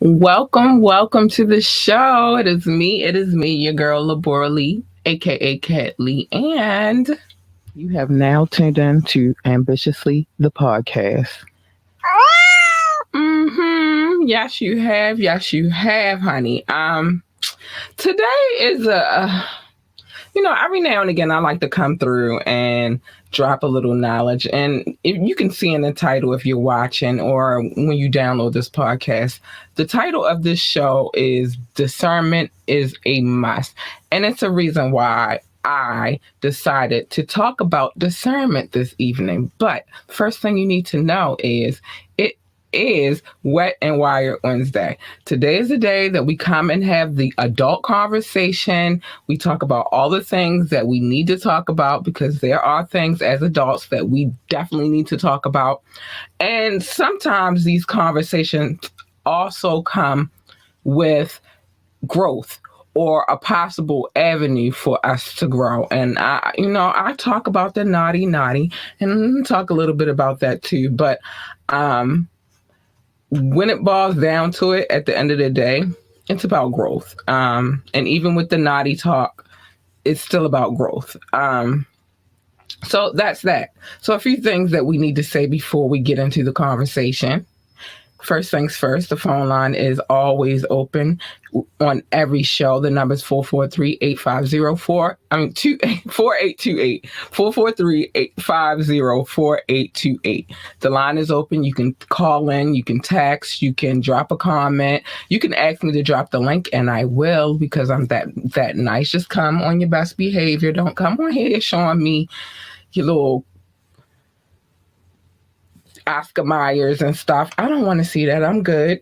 Welcome to the show. It is me, your girl, Labora Lee, aka Cat Lee, and you have now tuned in to Ambitiously the podcast. Yes, you have. Yes, you have, honey. Today is every now and again I like to come through and drop a little knowledge. And if you can see in the title, if you're watching or when you download this podcast, the title of this show is Discernment is a Must. And it's a reason why I decided to talk about discernment this evening. But first thing you need to know it is Wet and Wired Wednesday. Today is the day that we come and have the adult conversation. We talk about all the things that we need to talk about because there are things as adults that we definitely need to talk about. And sometimes these conversations also come with growth or a possible avenue for us to grow. And I talk about the naughty, and I'm gonna talk a little bit about that too. But when it boils down to it, at the end of the day, it's about growth. And even with the naughty talk, it's still about growth. So that's that. So a few things that we need to say before we get into the conversation. First things first, the phone line is always open on every show. The number is 443-850-4828. 443-850-4828. The line is open. You can call in, you can text, you can drop a comment, you can ask me to drop the link, and I will because I'm that nice. Just come on your best behavior. Don't come on here showing me your little Oscar Myers and stuff. I don't want to see that. I'm good.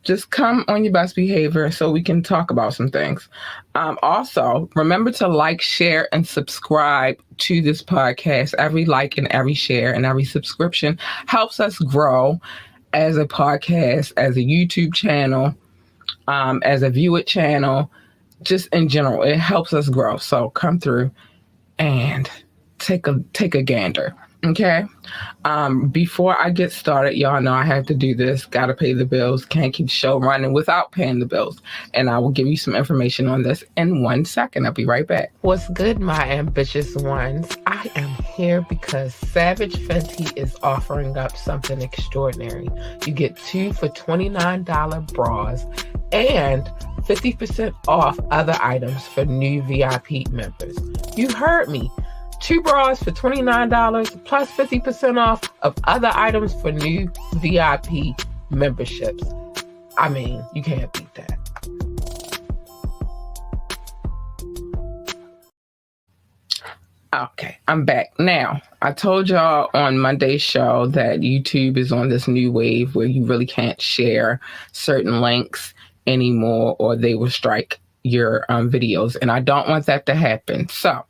Just come on your best behavior so we can talk about some things. Also, remember to like, share, and subscribe to this podcast. Every like and every share and every subscription helps us grow as a podcast, as a YouTube channel, as a viewer channel, just in general. It helps us grow. So come through and take a gander. Okay. Before I get started, y'all know I have to do this. Gotta pay the bills. Can't keep the show running without paying the bills. And I will give you some information on this in 1 second. I'll be right back. What's good, my ambitious ones? I am here because Savage Fenty is offering up something extraordinary. You get 2 for $29 bras and 50% off other items for new VIP members. You heard me. 2 bras for $29 plus 50% off of other items for new VIP memberships. I mean, you can't beat that. Okay, I'm back. Now, I told y'all on Monday's show that YouTube is on this new wave where you really can't share certain links anymore or they will strike your videos, and I don't want that to happen. So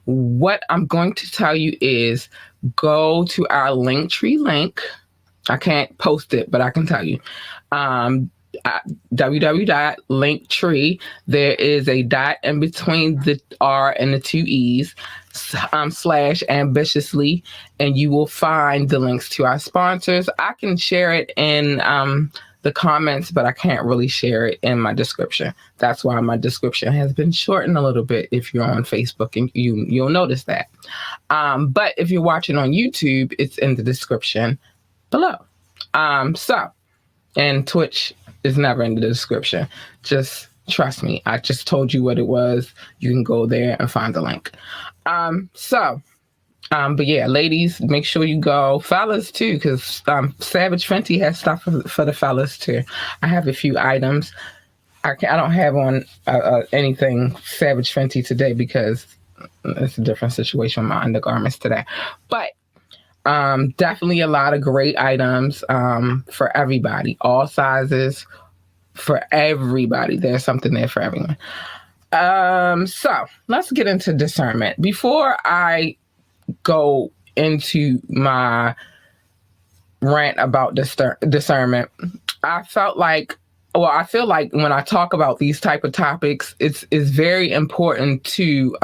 what I'm going to tell you is go to our Linktree link. I can't post it, but I can tell you. www.linktree. There is a dot in between the R and the 2 E's, /ambitiously, and you will find the links to our sponsors. I can share it in the comments, but I can't really share it in my description. That's why my description has been shortened a little bit if you're on Facebook, and you'll notice that. But if you're watching on YouTube, it's in the description below. And Twitch is never in the description. Just trust me. I just told you what it was. You can go there and find the link. But yeah, ladies, make sure you go. Fellas too, because Savage Fenty has stuff for the fellas too. I have a few items. I don't have on anything Savage Fenty today because it's a different situation with my undergarments today. But definitely a lot of great items for everybody, all sizes, for everybody. There's something there for everyone. So let's get into discernment. Before I go into my rant about discernment, I feel like when I talk about these type of topics, it's very important to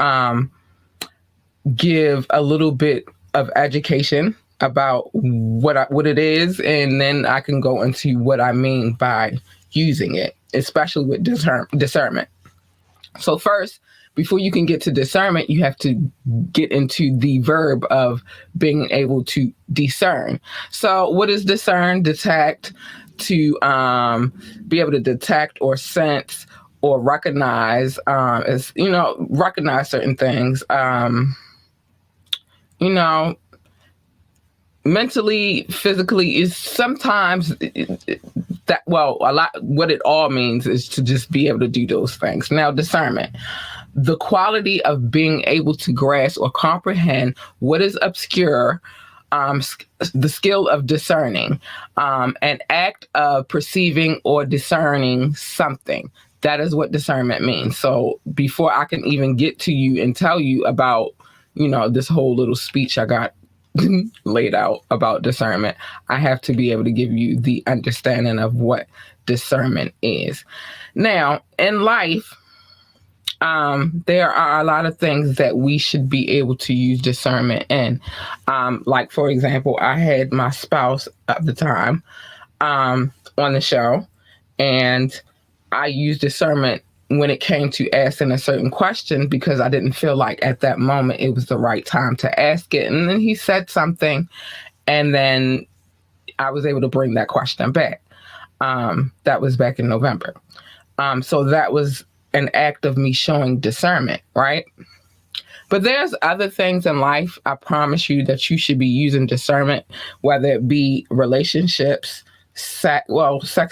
give a little bit of education about what it is, and then I can go into what I mean by using it, especially with discernment. So first, before you can get to discernment, you have to get into the verb of being able to discern. So what is discern? Detect, to be able to detect or sense or recognize, recognize certain things. Mentally, physically, is sometimes that, well, a lot, what it all means is to just be able to do those things. Now, discernment, the quality of being able to grasp or comprehend what is obscure, the skill of discerning, an act of perceiving or discerning something. That is what discernment means. So before I can even get to you and tell you about, this whole little speech I got laid out about discernment, I have to be able to give you the understanding of what discernment is. Now, in life, there are a lot of things that we should be able to use discernment in. Like, for example, I had my spouse at the time on the show, and I used discernment when it came to asking a certain question because I didn't feel like at that moment it was the right time to ask it. And then he said something, and then I was able to bring that question back. That was back in November. So that was an act of me showing discernment, right? But there's other things in life, I promise you, that you should be using discernment, whether it be relationships, sex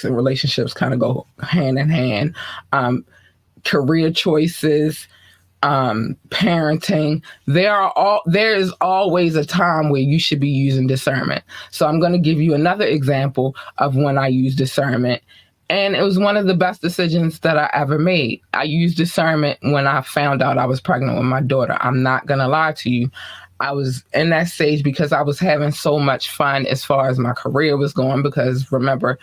and relationships kind of go hand in hand. Career choices, parenting. There is always a time where you should be using discernment. So I'm going to give you another example of when I use discernment. And it was one of the best decisions that I ever made. I used discernment when I found out I was pregnant with my daughter. I'm not going to lie to you. I was in that stage because I was having so much fun as far as my career was going. Because remember,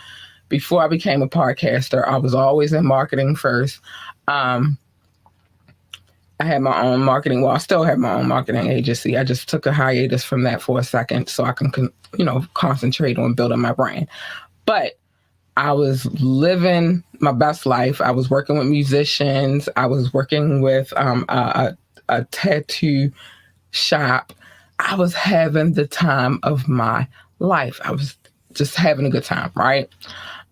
before I became a podcaster, I was always in marketing first. I had my own marketing. Well, I still have my own marketing agency. I just took a hiatus from that for a second so I can, concentrate on building my brand. But I was living my best life. I was working with musicians. I was working with a tattoo shop. I was having the time of my life. I was just having a good time, right?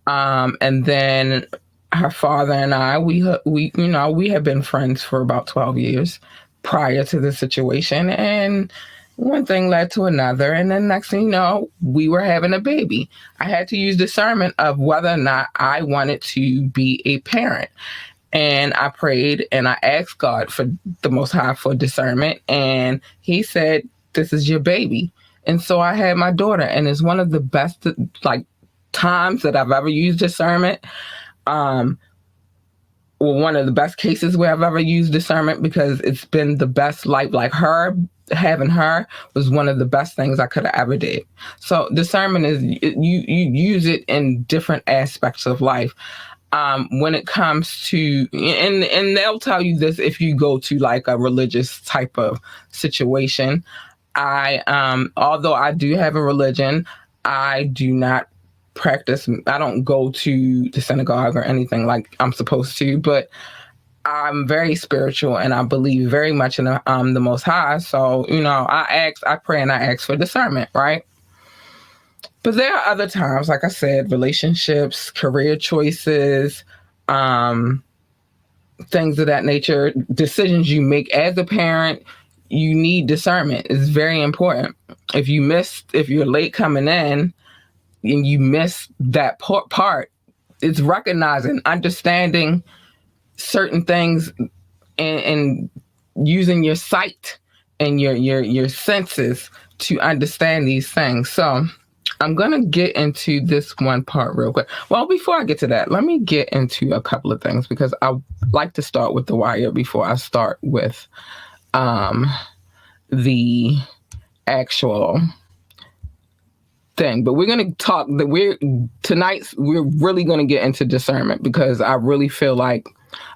And then her father and I, we had been friends for about 12 years prior to the situation, and one thing led to another, and then next thing you know, we were having a baby. I had to use discernment of whether or not I wanted to be a parent. And I prayed and I asked God for the Most High for discernment, and he said, "This is your baby." And so I had my daughter, and it's one of the best times that I've ever used discernment. One of the best cases where I've ever used discernment, because it's been the best life. Like, having her was one of the best things I could have ever did. So discernment is, you use it in different aspects of life. When it comes to, and they'll tell you this if you go to like a religious type of situation. Although I do have a religion, I do not practice. I don't go to the synagogue or anything like I'm supposed to, but I'm very spiritual and I believe very much in the Most High. So, I pray and I ask for discernment, right? But there are other times, like I said, relationships, career choices, things of that nature, decisions you make as a parent. You need discernment. It's very important. If you're late coming in and you miss that part, it's recognizing, understanding certain things, and using your sight and your senses to understand these things. So I'm going to get into this one part real quick. Well, before I get to that, let me get into a couple of things, because I like to start with the wire before I start with the actual thing. But we're going to talk tonight we're really going to get into discernment, because I really feel like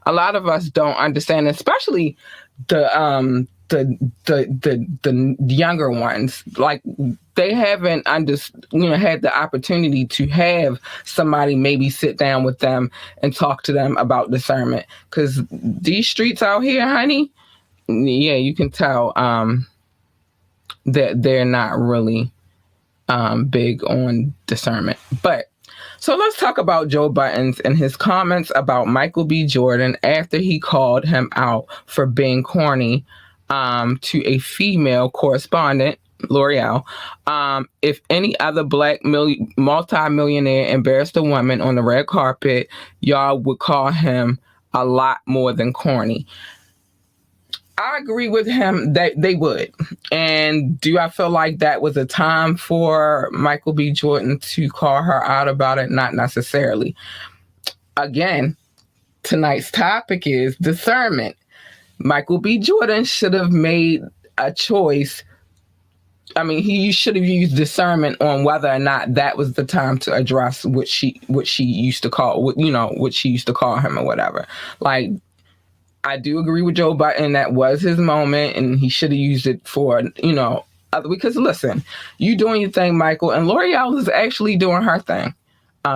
a lot of us don't understand, especially the the younger ones. Like, they haven't had the opportunity to have somebody maybe sit down with them and talk to them about discernment. Because these streets out here, honey, yeah, you can tell that they're not really big on discernment. But so let's talk about Joe Buttons and his comments about Michael B. Jordan after he called him out for being corny to a female correspondent, L'Oreal. If any other black multi-millionaire embarrassed a woman on the red carpet, y'all would call him a lot more than corny. I agree with him that they would. And do I feel like that was a time for Michael B. Jordan to call her out about it? Not necessarily. Again, tonight's topic is discernment. Michael B. Jordan should have made a choice. I mean, he should have used discernment on whether or not that was the time to address what she used to call, what she used to call him or whatever. Like, I do agree with Joe Biden. That was his moment, and he should have used it for, because listen, you doing your thing, Michael, and L'Oreal is actually doing her thing.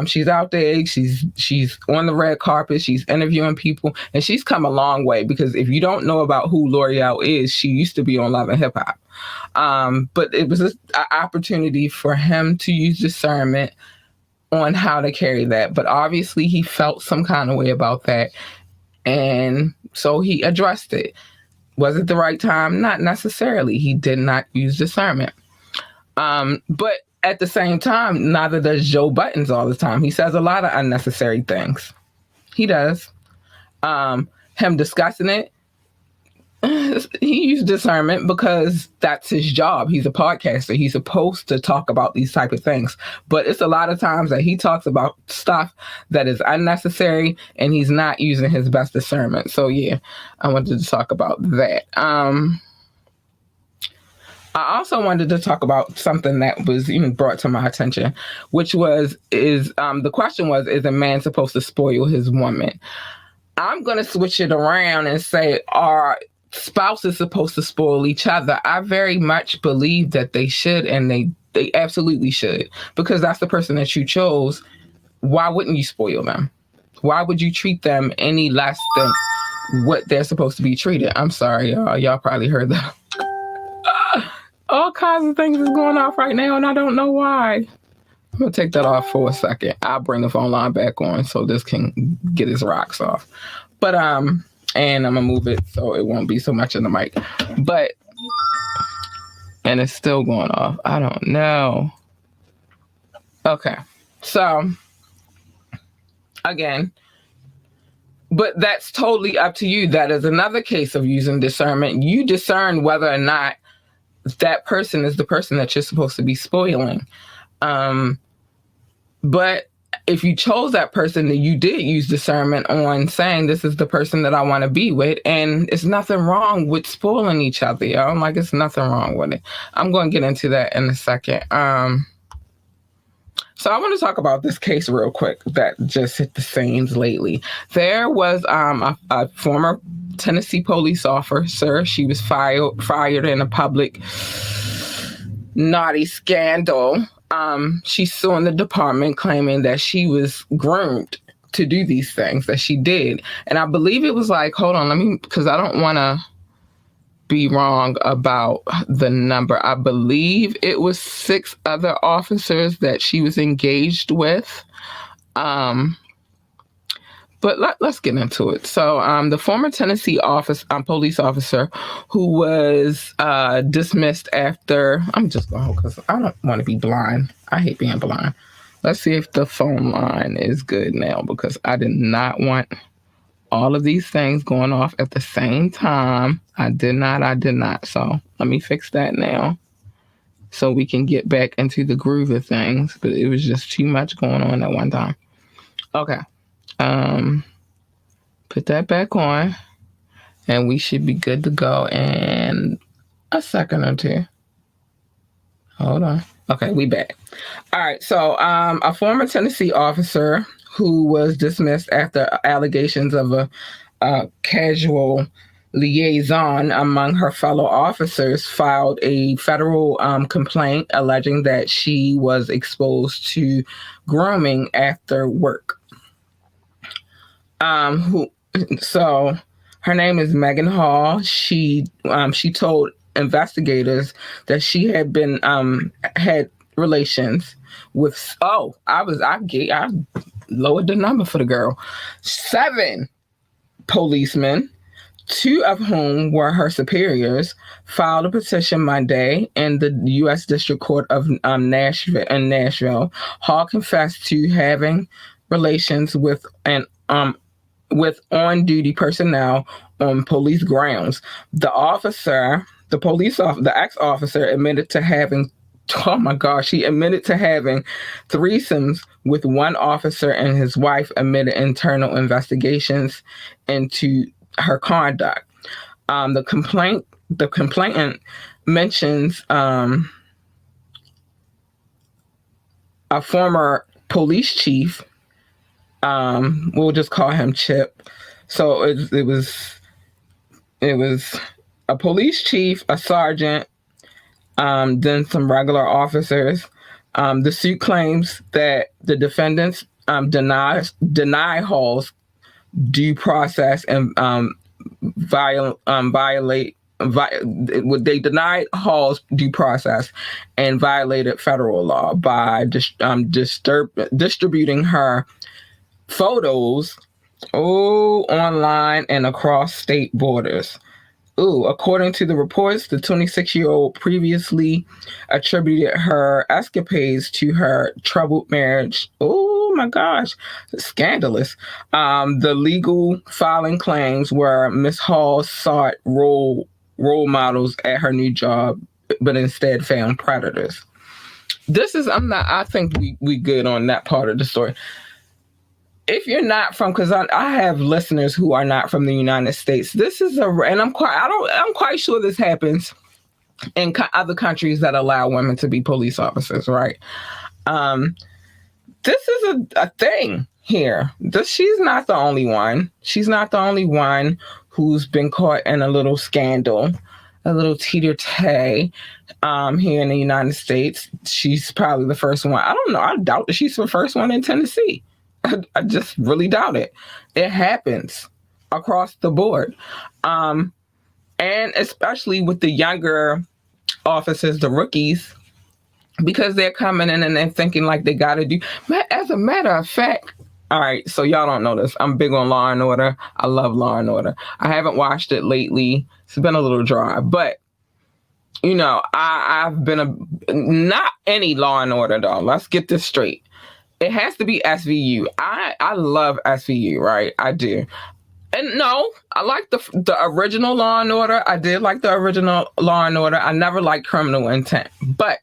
She's out there. She's on the red carpet. She's interviewing people, and she's come a long way. Because if you don't know about who L'Oreal is, she used to be on Love and Hip Hop. But it was an opportunity for him to use discernment on how to carry that. But obviously, he felt some kind of way about that. And so he addressed it. Was it the right time? Not necessarily. He did not use discernment. But at the same time, neither does Joe Buttons all the time. He says a lot of unnecessary things. He does. Him discussing it, he used discernment because that's his job. He's a podcaster. He's supposed to talk about these type of things. But it's a lot of times that he talks about stuff that is unnecessary and he's not using his best discernment. So yeah, I wanted to talk about that. I also wanted to talk about something that was brought to my attention, which the question was, is a man supposed to spoil his woman? I'm going to switch it around and say, are spouses supposed to spoil each other? I very much believe that they should, and they absolutely should, because that's the person that you chose. Why wouldn't you spoil them? Why would you treat them any less than what they're supposed to be treated? I'm sorry, y'all probably heard that. All kinds of things is going off right now, and I don't know why. I'm going to take that off for a second. I'll bring the phone line back on so this can get its rocks off. But, and I'm going to move it so it won't be so much in the mic. And it's still going off. I don't know. Okay. So, again, but that's totally up to you. That is another case of using discernment. You discern whether or not that person is the person that you're supposed to be spoiling. But if you chose that person, then you did use discernment on saying, this is the person that I want to be with. And it's nothing wrong with spoiling each other, yo. Like, it's nothing wrong with it. I'm going to get into that in a second. So I want to talk about this case real quick that just hit the scenes lately. There was a former Tennessee police officer. She was fired in a public naughty scandal. She's suing the department, claiming that she was groomed to do these things that she did. And I believe it was like, hold on, because I don't want to be wrong about the number. I believe it was 6 other officers that she was engaged with. But let's get into it. So the former Tennessee police officer who was dismissed after, I'm just going because I don't want to be blind. I hate being blind. Let's see if the phone line is good now, because I did not want all of these things going off at the same time. I did not. So let me fix that now so we can get back into the groove of things. But it was just too much going on at one time. Okay. Put that back on and we should be good to go in a second or two. Hold on. Okay, we back. All right. So, a former Tennessee officer who was dismissed after allegations of a casual liaison among her fellow officers filed a federal complaint alleging that she was exposed to grooming after work. Who so her name is Megan Hall. She told investigators that she had relations with I lowered the number for the girl. 7 policemen, 2 of whom were her superiors, filed a petition Monday in the U.S. District Court of Nashville. Hall confessed to having relations with on-duty personnel on police grounds. The ex-officer admitted to having, oh my gosh, he admitted to having threesomes with one officer, and his wife admitted internal investigations into her conduct. The complainant mentions a former police chief. We'll just call him Chip. So it was a police chief, a sergeant, then some regular officers. The suit claims that the defendants deny Hall's due process and they denied Hall's due process and violated federal law by distributing her photos online and across state borders. According to the reports, the 26-year-old previously attributed her escapades to her troubled marriage. Oh my gosh, scandalous. The legal filing claims were Miss Hall sought role models at her new job, but instead found predators. I think we good on that part of the story. If you're not from, because I have listeners who are not from the United States, and I'm quite sure this happens in other countries that allow women to be police officers, right? This is a thing here. She's not the only one. She's not the only one who's been caught in a little scandal, a little teeter-tay here in the United States. She's probably the first one. I don't know. I doubt that she's the first one in Tennessee. I just really doubt it. It happens across the board. And especially with the younger officers, the rookies, because they're coming in and they're thinking like they got to do. As a matter of fact, all right, so y'all don't know this. I'm big on Law and Order. I love Law and Order. I haven't watched it lately. It's been a little dry, but I've been not any Law and Order though. Let's get this straight. It has to be SVU. I love SVU, right? I do. And no, I like the original Law and Order. I did like the original Law and Order. I never liked Criminal Intent, but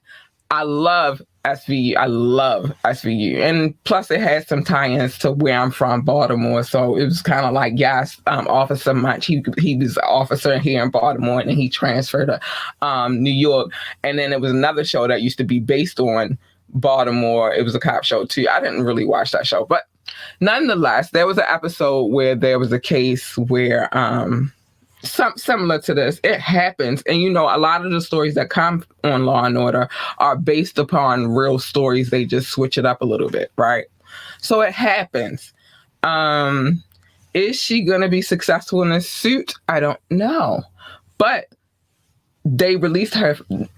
I love SVU. I love SVU. And plus it has some tie-ins to where I'm from, Baltimore. So it was kind of like, yes, Officer Munch, he was an officer here in Baltimore and then he transferred to New York. And then there was another show that used to be based on Baltimore. It was a cop show too. I didn't really watch that show, but nonetheless, there was an episode where there was a case where similar to this. It happens, and a lot of the stories that come on Law and Order are based upon real stories. They just switch it up a little bit, right? So it happens. Is she gonna be successful in this suit? I don't know, but they released her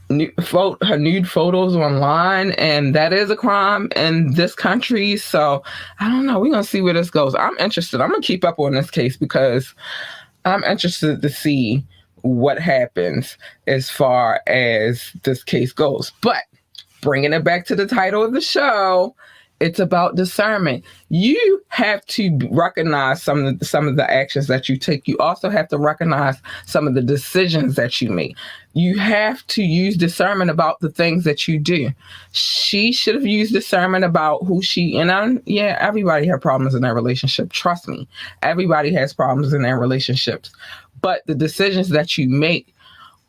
nude photos online, and that is a crime in this country. So I don't know. We're going to see where this goes. I'm interested. I'm going to keep up on this case because I'm interested to see what happens as far as this case goes. But bringing it back to the title of the show, it's about discernment. You have to recognize some of the actions that you take. You also have to recognize some of the decisions that you make. You have to use discernment about the things that you do. She should have used discernment about who she, everybody has problems in their relationship. Trust me, everybody has problems in their relationships. But the decisions that you make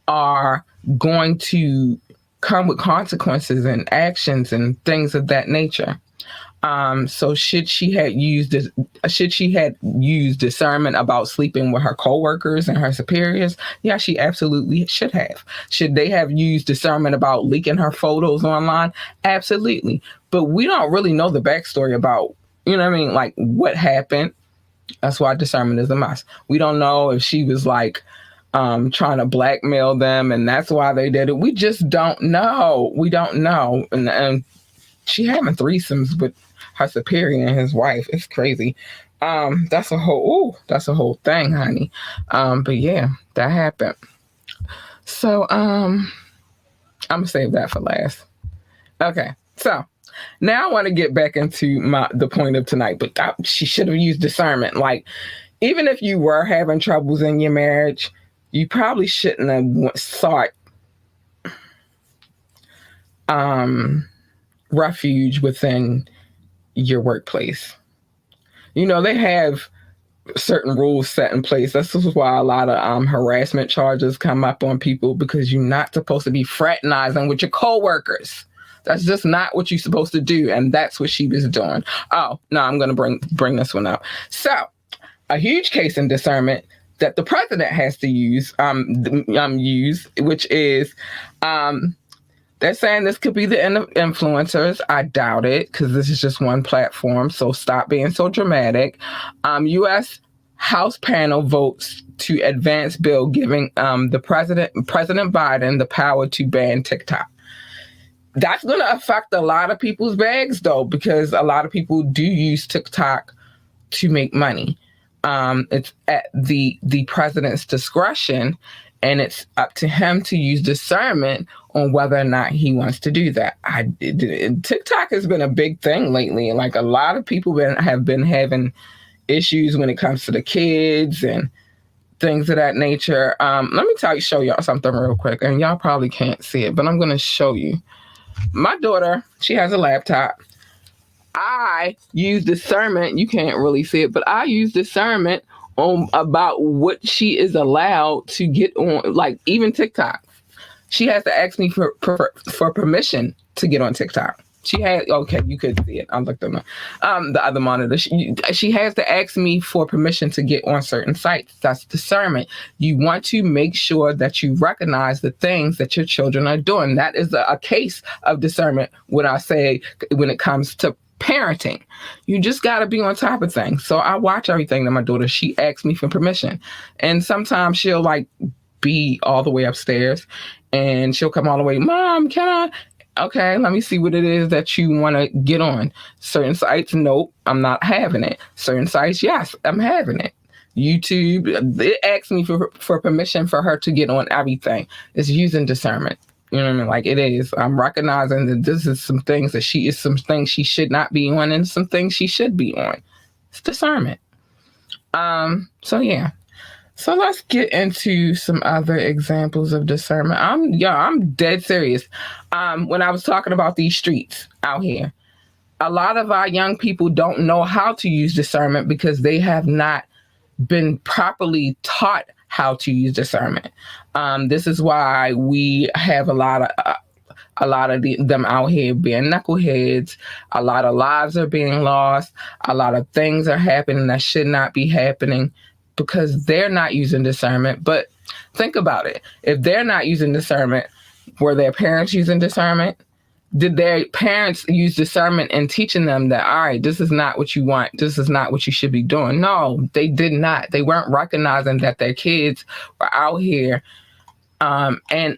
are going to come with consequences and actions and things of that nature. So should she had used discernment about sleeping with her coworkers and her superiors? Yeah, she absolutely should have. Should they have used discernment about leaking her photos online? Absolutely. But we don't really know the backstory about, you know what I mean, like what happened. That's why discernment is a must. We don't know if she was like trying to blackmail them and that's why they did it. We just don't know. We don't know. And she having threesomes with her superior and his wife. It's crazy. That's a whole thing, honey. But yeah, that happened. So I'm gonna save that for last. Okay, so now I want to get back into the point of tonight. But she should have used discernment. Like, even if you were having troubles in your marriage, you probably shouldn't have sought refuge within your workplace. You know, they have certain rules set in place. This is why a lot of harassment charges come up on people, because you're not supposed to be fraternizing with your coworkers. That's just not what you're supposed to do, and that's what she was doing. Oh, no, I'm going to bring this one up. So, a huge case in discernment that the president has to use, which is they're saying this could be the end of influencers. I doubt it, because this is just one platform. So stop being so dramatic. U.S. House panel votes to advance bill giving the President Biden the power to ban TikTok. That's going to affect a lot of people's bags, though, because a lot of people do use TikTok to make money. It's at the president's discretion, and it's up to him to use discernment on whether or not he wants to do that. TikTok has been a big thing lately. Like, a lot of people have been having issues when it comes to the kids and things of that nature. Let me show y'all something real quick, and y'all probably can't see it, but I'm going to show you. My daughter, she has a laptop. I use discernment. You can't really see it, but I use discernment on about what she is allowed to get on, like even TikTok. She has to ask me for permission to get on TikTok. She had, okay, you could see it. I looked on the other monitor. She has to ask me for permission to get on certain sites. That's discernment. You want to make sure that you recognize the things that your children are doing. That is a case of discernment when I say, when it comes to parenting. You just got to be on top of things. So I watch everything that my daughter, she asks me for permission. And sometimes she'll like be all the way upstairs and she'll come all the way, Mom, can I? Okay, let me see what it is that you want to get on. Certain sites, nope, I'm not having it. Certain sites, yes, I'm having it. YouTube, it asks me for permission for her to get on everything. It's using discernment. You know what I mean? Like, it is. I'm recognizing that this is some things that some things she should not be on and some things she should be on. It's discernment. So yeah. So let's get into some other examples of discernment. I'm dead serious. When I was talking about these streets out here, a lot of our young people don't know how to use discernment because they have not been properly taught how to use discernment. This is why we have a lot of them out here being knuckleheads. A lot of lives are being lost. A lot of things are happening that should not be happening because they're not using discernment. But think about it. If they're not using discernment, were their parents using discernment? Did their parents use discernment in teaching them that, all right, this is not what you want. This is not what you should be doing? No, they did not. They weren't recognizing that their kids were out here and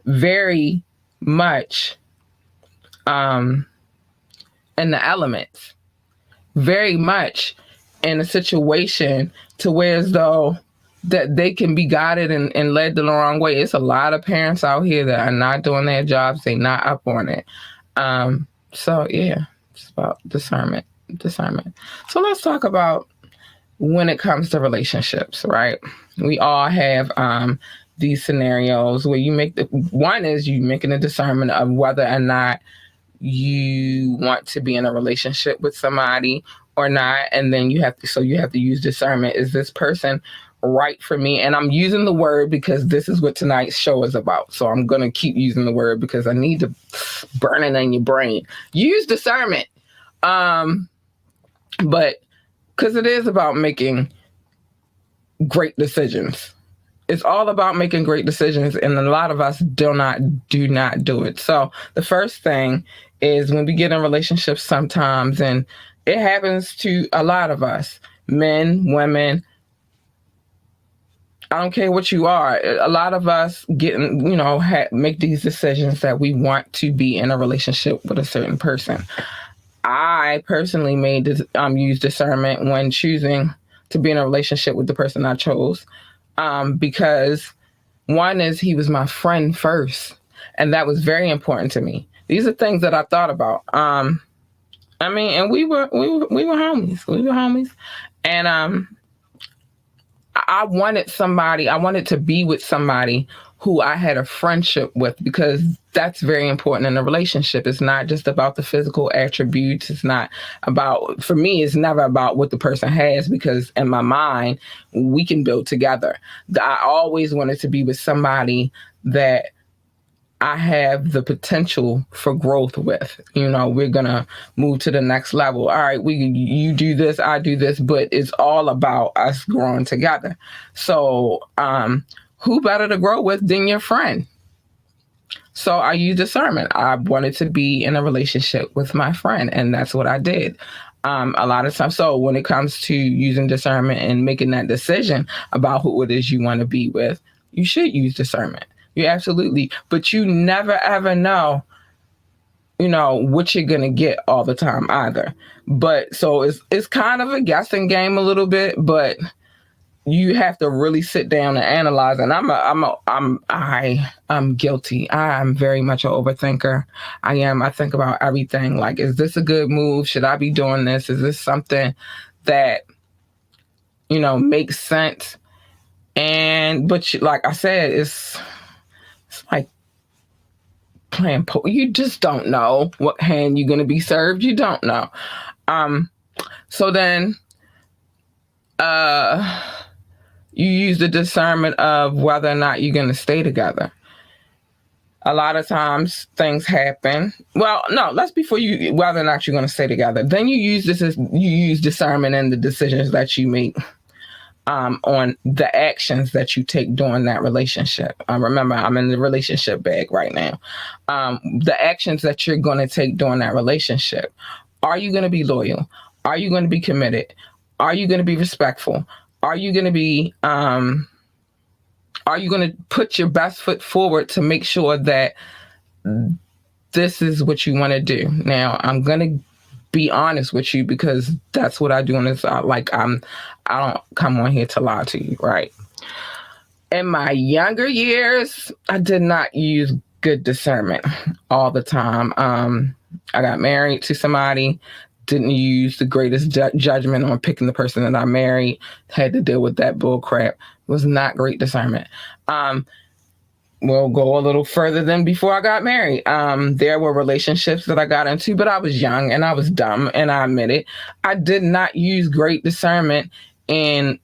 very much in the elements, very much in a situation to where as though that they can be guided and led the wrong way. It's a lot of parents out here that are not doing their jobs. They're not up on it. So yeah, it's about discernment. So let's talk about when it comes to relationships, right? We all have these scenarios where you one is you making a discernment of whether or not you want to be in a relationship with somebody or not. And then you have to use discernment. Is this person right for me? And I'm using the word because this is what tonight's show is about. So I'm going to keep using the word because I need to burn it in your brain. Use discernment. But because it is about making great decisions. It's all about making great decisions, and a lot of us do not do it. So the first thing is when we get in relationships sometimes, and it happens to a lot of us, men, women, I don't care what you are. A lot of us make these decisions that we want to be in a relationship with a certain person. I personally use discernment when choosing to be in a relationship with the person I chose, because one is he was my friend first, and that was very important to me. These are things that I thought about. And we were homies. We were homies, and I wanted to be with somebody who I had a friendship with, because that's very important in a relationship. It's not just about the physical attributes. For me, it's never about what the person has, because in my mind, we can build together. I always wanted to be with somebody that I have the potential for growth with. We're going to move to the next level. All right, you do this, I do this, but it's all about us growing together. So, who better to grow with than your friend? So I use discernment. I wanted to be in a relationship with my friend, and that's what I did. A lot of times. So when it comes to using discernment and making that decision about who it is you want to be with, you should use discernment. You absolutely, but you never ever know, what you're gonna get all the time either. But so it's kind of a guessing game a little bit, but you have to really sit down and analyze. And I'm guilty. I'm very much an overthinker. I think about everything. Like, is this a good move? Should I be doing this? Is this something that makes sense? But like I said, it's like playing poker. You just don't know what hand you're going to be served. You don't know. So then you use the discernment of whether or not you're going to stay together. A lot of times things happen. Well, no, that's before whether or not you're going to stay together. Then you use discernment in the decisions that you make, on the actions that you take during that relationship. Remember, I'm in the relationship bag right now. The actions that you're going to take during that relationship. Are you going to be loyal? Are you going to be committed? Are you going to be respectful? Are you going to be, are you going to put your best foot forward to make sure that this is what you want to do? Now, I'm going to be honest with you, because that's what I do on this. I don't come on here to lie to you, right? In my younger years, I did not use good discernment all the time. I got married to somebody, didn't use the greatest judgment on picking the person that I married, had to deal with that bull crap. It was not great discernment. We'll go a little further than before I got married. There were relationships that I got into, but I was young and I was dumb, and I admit it. I did not use great discernment in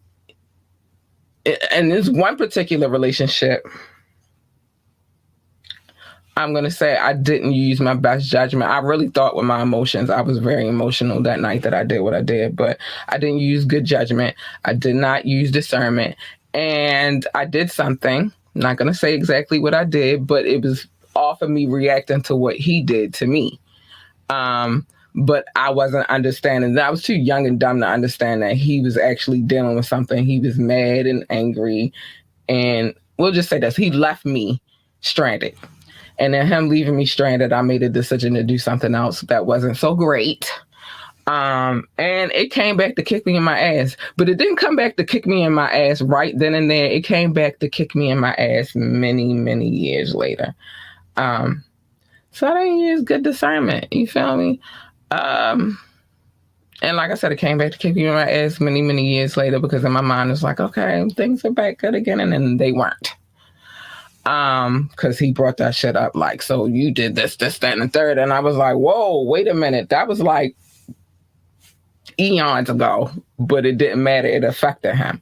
this one particular relationship. I'm going to say I didn't use my best judgment. I really thought with my emotions. I was very emotional that night that I did what I did, but I didn't use good judgment. I did not use discernment. And I did something. I'm not going to say exactly what I did, but it was off of me reacting to what he did to me. But I wasn't understanding. I was too young and dumb to understand that he was actually dealing with something. He was mad and angry. And we'll just say this. He left me stranded. And then him leaving me stranded, I made a decision to do something else that wasn't so great. And it came back to kick me in my ass. But it didn't come back to kick me in my ass right then and there. It came back to kick me in my ass many, many years later. So I didn't use good discernment. You feel me? And like I said, it came back to kick me in my ass many, many years later, because in my mind it's like, okay, things are back good again. And then they weren't. Because he brought that shit up, like, so you did this, that, and the third. And I was like, whoa, wait a minute. That was like eons ago, but it didn't matter. It affected him.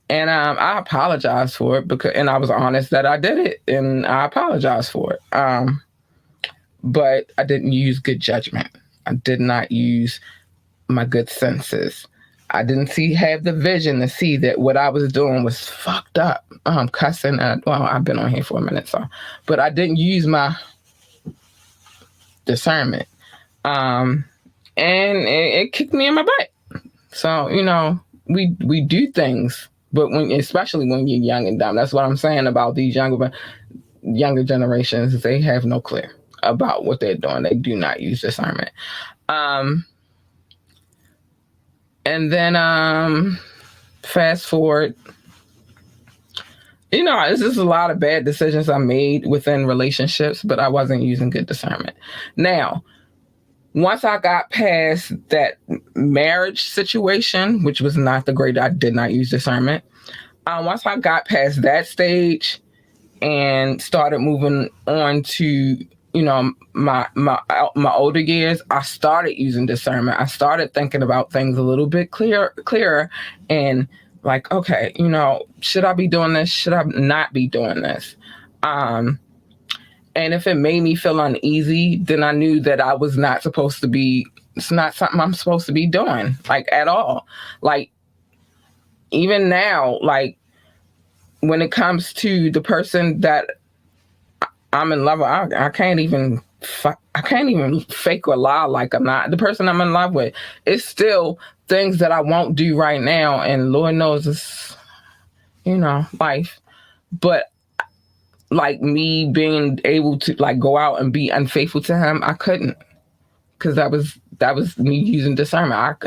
And I apologized for it, and I was honest that I did it, and I apologized for it. But I didn't use good judgment. I did not use my good senses. I didn't have the vision to see that what I was doing was fucked up. Cussing. Well, I've been on here for a minute, but I didn't use my discernment. And it kicked me in my butt. So, we do things, but especially when you're young and dumb. That's what I'm saying about these younger generations. They have no clue about what they're doing. They do not use discernment. And then fast forward, it's just a lot of bad decisions I made within relationships, but I wasn't using good discernment. Now, once I got past that marriage situation, which was not the great, I did not use discernment. Once I got past that stage and started moving on to my older years, I started using discernment. I started thinking about things a little bit clearer and like, okay, should I be doing this? Should I not be doing this? And if it made me feel uneasy, then I knew that I was not supposed to be, it's not something I'm supposed to be doing, like, at all. Like, even now, like, when it comes to the person that I'm in love with, I can't even fake or lie like I'm not. The person I'm in love with, it's still things that I won't do right now, and Lord knows it's, life. But like me being able to like go out and be unfaithful to him, I couldn't, because that was me using discernment.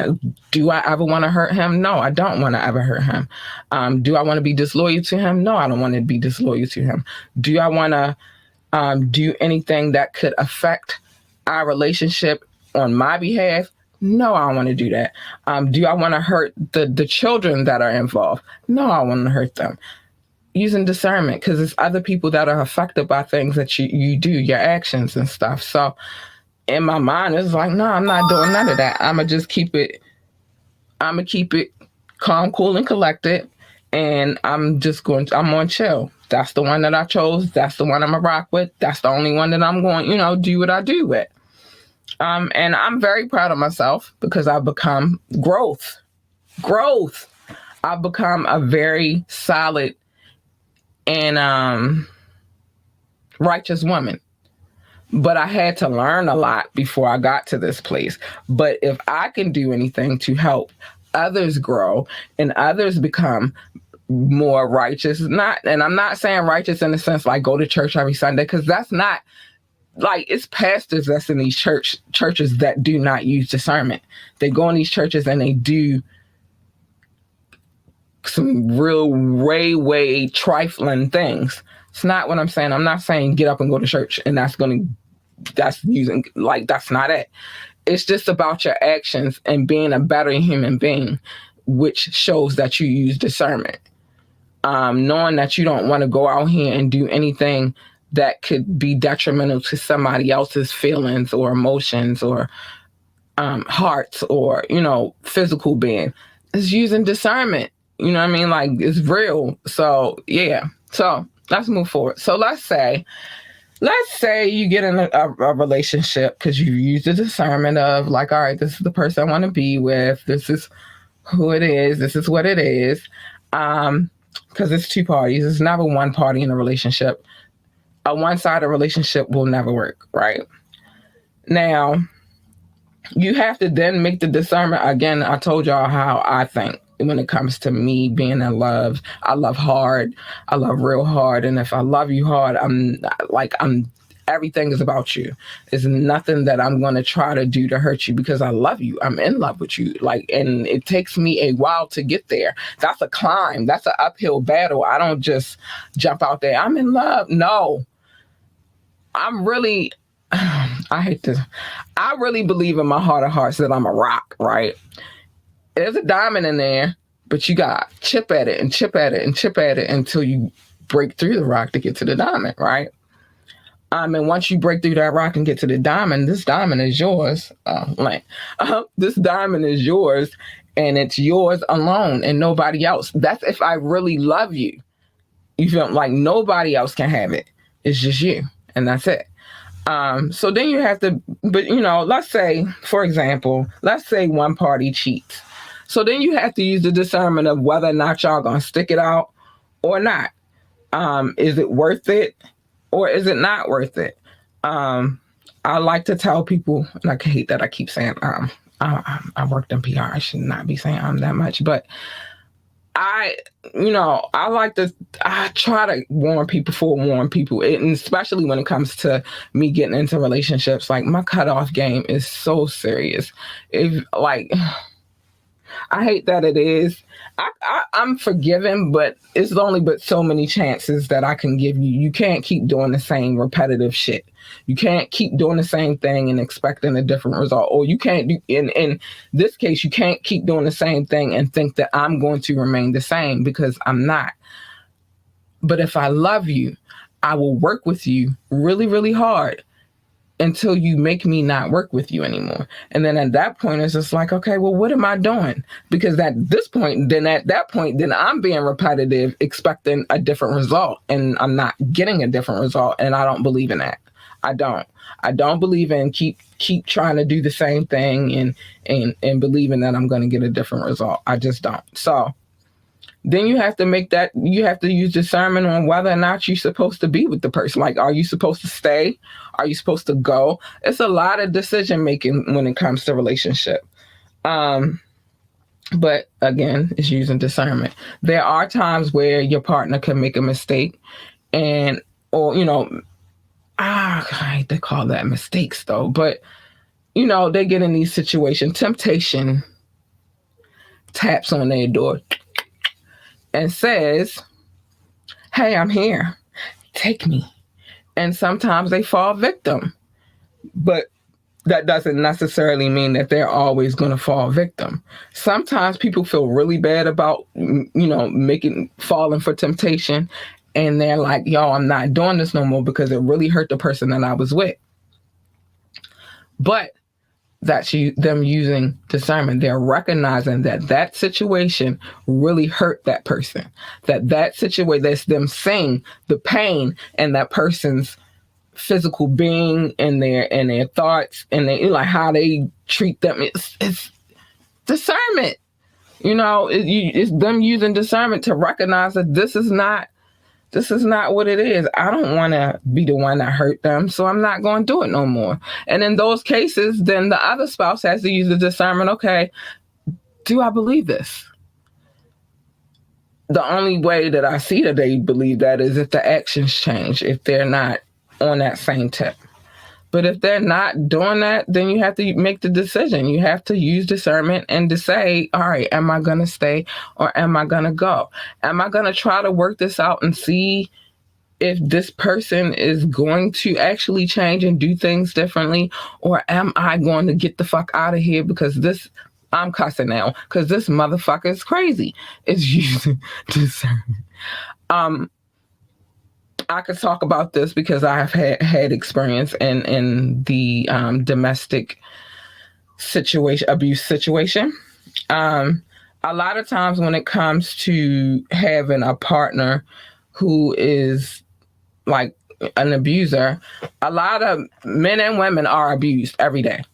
Do I ever want to hurt him? No, I don't want to ever hurt him. Do I want to be disloyal to him? No, I don't want to be disloyal to him. Do I want to do anything that could affect our relationship on my behalf? No, I don't want to do that. Do I want to hurt the children that are involved? No, I want to hurt them. Using discernment, because it's other people that are affected by things that you do, your actions and stuff. So in my mind, it's like, no, I'm not doing none of that. I'm going to keep it calm, cool, and collected. And I'm on chill. That's the one that I chose. That's the one I'm going to rock with. That's the only one that I'm going, do what I do with. And I'm very proud of myself because I've become growth. I've become a very solid and righteous woman. But I had to learn a lot before I got to this place. But if I can do anything to help others grow and others become more righteous, and I'm not saying righteous in the sense like go to church every Sunday, because that's not, like, it's pastors that's in these churches that do not use discernment. They go in these churches and they do some real way trifling things. It's not what I'm saying. I'm not saying get up and go to church and that's using, like, that's not it. It's just about your actions and being a better human being, which shows that you use discernment. Knowing that you don't want to go out here and do anything that could be detrimental to somebody else's feelings or emotions or hearts or, physical being. It's using discernment. You know what I mean? Like, it's real. So, yeah. So let's move forward. So let's say you get in a relationship because you use the discernment of like, all right, this is the person I want to be with. This is who it is. This is what it is. Because it's two parties. It's never one party in a relationship. A one-sided relationship will never work, right? Now, you have to then make the discernment. Again, I told y'all how I think when it comes to me being in love. I love hard. I love real hard. And if I love you hard, everything is about you. There's nothing that I'm going to try to do to hurt you because I love you. I'm in love with you. Like, and it takes me a while to get there. That's a climb. That's an uphill battle. I don't just jump out there. I'm in love. No, I'm really, I hate this. I really believe in my heart of hearts that I'm a rock, right? There's a diamond in there, but you got chip at it and chip at it and chip at it until you break through the rock to get to the diamond, right? And once you break through that rock and get to the diamond, this diamond is yours. This diamond is yours, and it's yours alone and nobody else. That's if I really love you. You feel like nobody else can have it. It's just you, and that's it. So then you have to, but let's say, for example, let's say one party cheats. So then you have to use the discernment of whether or not y'all gonna stick it out or not. Is it worth it or is it not worth it? I like to tell people, and I hate that I keep saying I worked in PR. I should not be saying that much, but I try to warn people, and especially when it comes to me getting into relationships. Like, my cutoff game is so serious. If like, I hate that it is. I'm forgiving, but it's only but so many chances that I can give you. You can't keep doing the same repetitive shit. You can't keep doing the same thing and expecting a different result. Or you can't do, in this case, you can't keep doing the same thing and think that I'm going to remain the same, because I'm not. But if I love you, I will work with you really, really hard until you make me not work with you anymore. And then at that point, it's just like, okay, well, what am I doing? Because at that point, I'm being repetitive, expecting a different result, and I'm not getting a different result. And I don't believe in that. I don't believe in keep trying to do the same thing and believing that I'm going to get a different result. I just don't. So then you have to use discernment on whether or not you're supposed to be with the person. Like, are you supposed to stay? Are you supposed to go? It's a lot of decision making when it comes to relationship. But again, it's using discernment. There are times where your partner can make a mistake, I hate to call that mistakes though, but they get in these situations. Temptation taps on their door and says, hey, I'm here. Take me. And sometimes they fall victim. But that doesn't necessarily mean that they're always going to fall victim. Sometimes people feel really bad about, falling for temptation. And they're like, yo, I'm not doing this no more because it really hurt the person that I was with. But that's them using discernment. They're recognizing that situation really hurt that person. That situation, that's them seeing the pain and that person's physical being and their thoughts and like how they treat them. It's discernment. It's them using discernment to recognize that this is not what it is. I don't want to be the one that hurt them, so I'm not going to do it no more. And in those cases, then the other spouse has to use the discernment. Okay, do I believe this? The only way that I see that they believe that is if the actions change, if they're not on that same tip. But if they're not doing that, then you have to make the decision. You have to use discernment and to say, all right, am I going to stay or am I going to go? Am I going to try to work this out and see if this person is going to actually change and do things differently? Or am I going to get the fuck out of here because I'm cussing now, because this motherfucker is crazy. It's using discernment. I could talk about this because I have had experience in the domestic abuse situation. A lot of times when it comes to having a partner who is like an abuser, a lot of men and women are abused every day.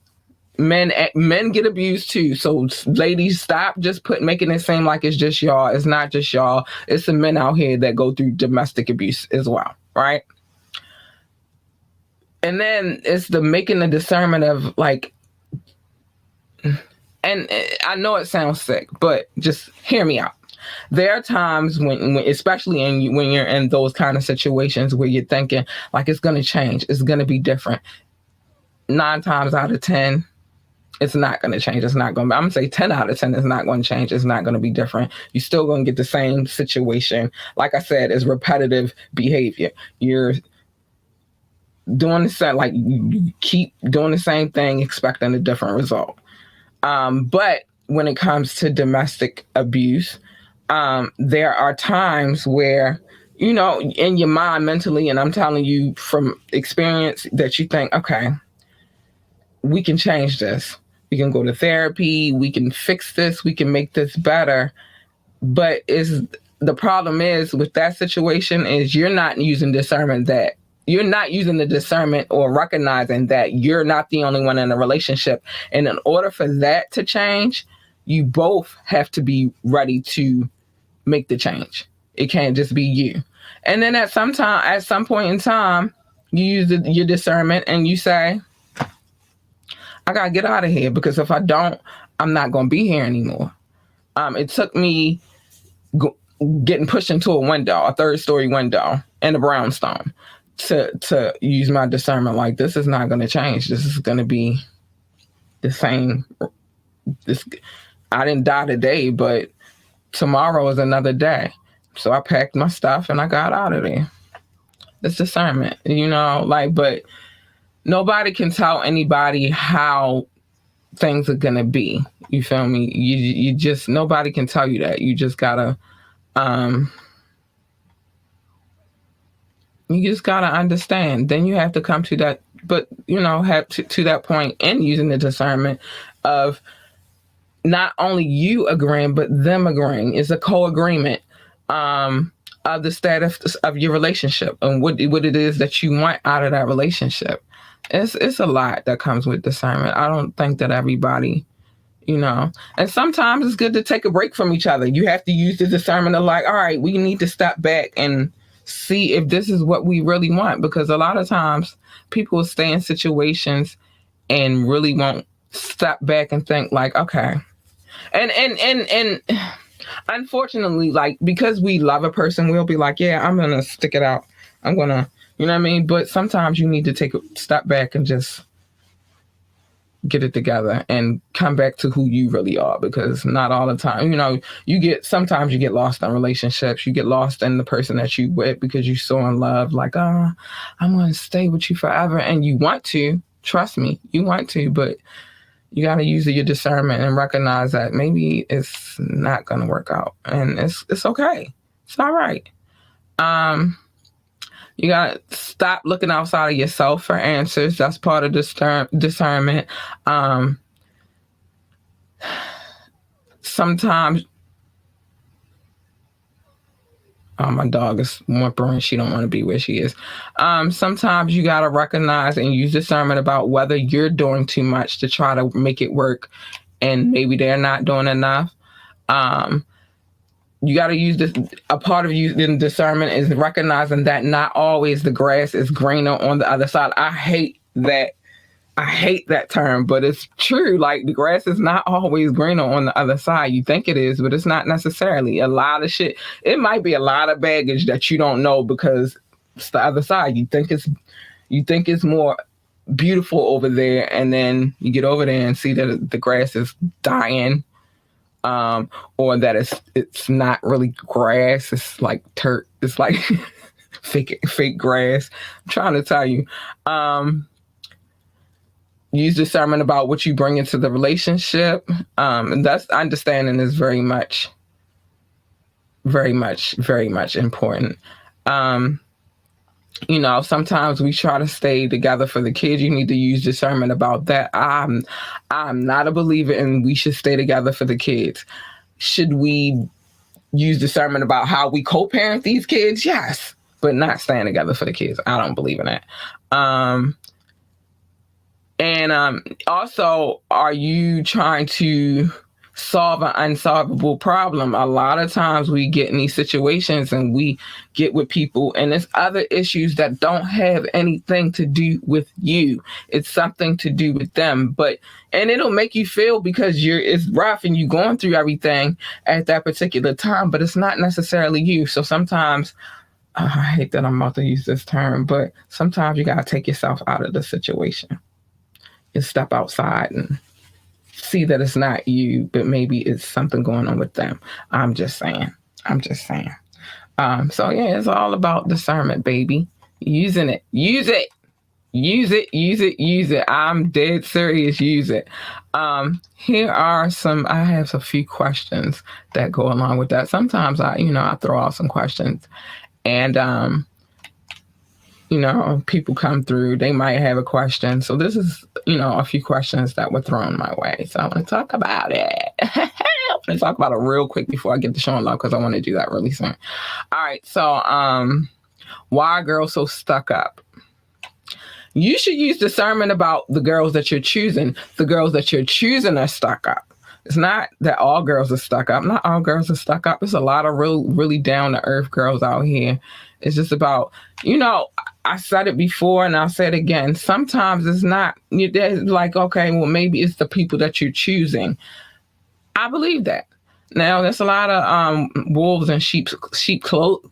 Men get abused too. So ladies, stop just making it seem like it's just y'all. It's not just y'all. It's the men out here that go through domestic abuse as well, right? And then it's the making the discernment of like, and I know it sounds sick, but just hear me out. There are times when especially when you're in those kind of situations where you're thinking like it's going to change, it's going to be different. 9 times out of 10. It's not going to change. It's not going to, I'm going to say 10 out of 10 is not going to change. It's not going to be different. You're still going to get the same situation. Like I said, it's repetitive behavior. You're doing the same, like you keep doing the same thing, expecting a different result. But when it comes to domestic abuse, there are times where, in your mind mentally, and I'm telling you from experience that you think, okay, we can change this. We can go to therapy. We can fix this. We can make this better. But the problem is with that situation is you're not using discernment that you're not using the discernment or recognizing that you're not the only one in a relationship. And in order for that to change, you both have to be ready to make the change. It can't just be you. And then at some point in time, you use your discernment and you say, I gotta get out of here, because if I don't, I'm not gonna be here anymore. It took me getting pushed into a window, a 3rd-story window in a brownstone, to use my discernment. Like, this is not gonna change. This is gonna be the same. I didn't die today, but tomorrow is another day. So I packed my stuff and I got out of there. It's discernment, but nobody can tell anybody how things are gonna be. You feel me? You just, nobody can tell you that. You just gotta understand. Then you have to come to that, but have to that point in using the discernment of not only you agreeing, but them agreeing. It's a co-agreement of the status of your relationship and what it is that you want out of that relationship. It's a lot that comes with discernment. I don't think that everybody, and sometimes it's good to take a break from each other. You have to use the discernment of like, all right, we need to step back and see if this is what we really want, because a lot of times people will stay in situations and really won't step back and think like, okay. And unfortunately, like, because we love a person, we'll be like, yeah, I'm going to stick it out. I'm going to, you know what I mean? But sometimes you need to take a step back and just get it together and come back to who you really are, because not all the time, sometimes you get lost in relationships. You get lost in the person that you with because you're so in love, like, oh, I'm going to stay with you forever. And you want to, trust me, you want to, but you got to use your discernment and recognize that maybe it's not going to work out, and it's okay. It's all right. You got to stop looking outside of yourself for answers. That's part of discernment. Sometimes, my dog is whimpering. She don't want to be where she is. Sometimes you got to recognize and use discernment about whether you're doing too much to try to make it work, and maybe they're not doing enough. You got to use this. A part of using discernment is recognizing that not always the grass is greener on the other side. I hate that term, but it's true. Like, the grass is not always greener on the other side. You think it is, but it's not necessarily. A lot of shit. It might be a lot of baggage that you don't know because it's the other side. You think it's more beautiful over there, and then you get over there and see that the grass is dying. Or that it's not really grass. It's like dirt. It's like fake grass. I'm trying to tell you. Use discernment about what you bring into the relationship. And that's understanding is very much important. Sometimes we try to stay together for the kids. You need to use discernment about that. I'm not a believer in we should stay together for the kids. Should we use discernment about how we co-parent these kids? Yes, but not staying together for the kids. I don't believe in that. Also, are you trying to solve an unsolvable problem? A lot of times we get in these situations and we get with people and there's other issues that don't have anything to do with you. It's something to do with them. And it'll make you feel because it's rough and you're going through everything at that particular time, but it's not necessarily you. So sometimes, I hate that I'm about to use this term, but sometimes you got to take yourself out of the situation and step outside and see that it's not you, but maybe it's something going on with them. I'm just saying. So yeah, it's all about discernment, baby. Using it. Use it. I'm dead serious. Use it. I have a few questions that go along with that. Sometimes I throw out some questions and, people come through, they might have a question. So this is, a few questions that were thrown my way. So I want to talk about it. I want to talk about it real quick before I get to showing love, because I want to do that really soon. All right. So why are girls so stuck up? You should use discernment about the girls that you're choosing. The girls that you're choosing are stuck up. It's not that all girls are stuck up. Not all girls are stuck up. There's a lot of really down to earth girls out here. It's just about, I said it before and I'll say it again. Sometimes it's not, there's like, okay, well, maybe it's the people that you're choosing. I believe that. Now, there's a lot of wolves in sheep's clothing,